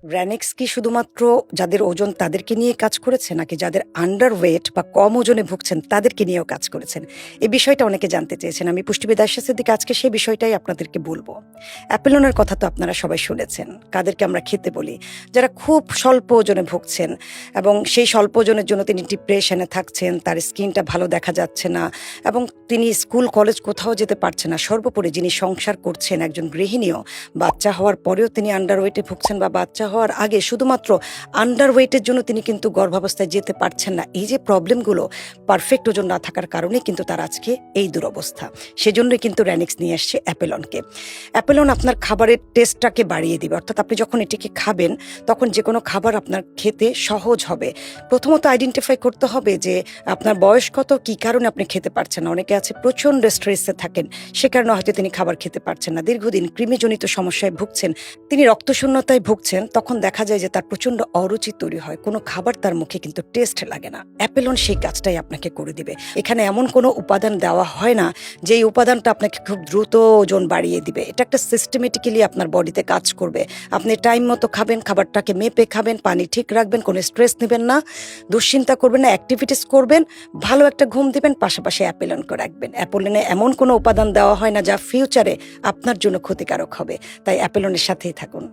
গ্র্যানিক্স কি শুধুমাত্র যাদের ওজন তাদেরকে নিয়ে কাজ করেছে নাকি যাদের আন্ডার ওয়েট বা কম ওজনে ভুগছেন তাদেরকে নিয়েও কাজ করেছেন? এই বিষয়টা অনেকে জানতে চেয়েছেন। আমি পুষ্টিবিদ আয়েশা সিদ্দিক আজকে সেই বিষয়টাই আপনাদেরকে বলবো। অ্যাপেলনের কথা তো আপনারা সবাই শুনেছেন। কাদেরকে আমরা খেতে বলি? যারা খুব স্বল্প ওজনে ভুগছেন এবং সেই স্বল্প ওজনের জন্য তিনি ডিপ্রেশনে থাকছেন, তার স্কিনটা ভালো দেখা যাচ্ছে না এবং তিনি স্কুল কলেজ কোথাও যেতে পারছেন না। সর্বোপরি যিনি সংসার করছেন, একজন গৃহিণীও, বাচ্চা হওয়ার পরেও তিনি আন্ডার ওয়েটে ভুগছেন বা বাচ্চা হওয়ার আগে শুধুমাত্র আন্ডার ওয়েটের জন্য তিনি কিন্তু গর্ভাবস্থায় যেতে পারছেন না। এই যে প্রবলেমগুলো, পারফেক্ট ওজন না থাকার কারণে কিন্তু তার আজকে এই দুরবস্থা। সেজন্যই কিন্তু র্যানিক্স নিয়ে আসছে অ্যাপেলনকে। অ্যাপেলন আপনার খাবারের টেস্টটাকে বাড়িয়ে দিবে, অর্থাৎ আপনি যখন এটিকে খাবেন তখন যে কোনো খাবার আপনার খেতে সহজ হবে। প্রথমত আইডেন্টিফাই করতে হবে যে আপনার বয়স কত, কী কারণে আপনি খেতে পারছেন না। অনেকে আছে প্রচণ্ড স্ট্রেসে থাকেন, সে কারণে হয়তো তিনি খাবার খেতে পারছেন না। দীর্ঘদিন কৃমিজনিত সমস্যায় ভুগছেন, তিনি রক্তশূন্যতায় ভুগছেন, তখন দেখা যায় যে তার প্রচণ্ড অরুচি তৈরি হয়, কোনো খাবার তার মুখে কিন্তু টেস্ট লাগে না। অ্যাপেলন সেই কাজটাই আপনাকে করে দিবে। এখানে এমন কোনো উপাদান দেওয়া হয় না যে এই উপাদানটা আপনাকে খুব দ্রুত ওজন বাড়িয়ে দিবে। এটা একটা সিস্টেমেটিক্যালি আপনার বডিতে কাজ করবে। আপনি টাইম মতো খাবেন, খাবারটাকে মেপে খাবেন, পানি ঠিক রাখবেন, কোনো স্ট্রেস নেবেন না, দুশ্চিন্তা করবেন না, অ্যাক্টিভিটিস করবেন, ভালো একটা ঘুম দিবেন, পাশাপাশি অ্যাপেলনকে রাখবেন। অ্যাপেলনে এমন কোনো উপাদান দেওয়া হয় না যা ফিউচারে আপনার জন্য ক্ষতিকারক হবে। তাই অ্যাপেলনের সাথেই থাকুন।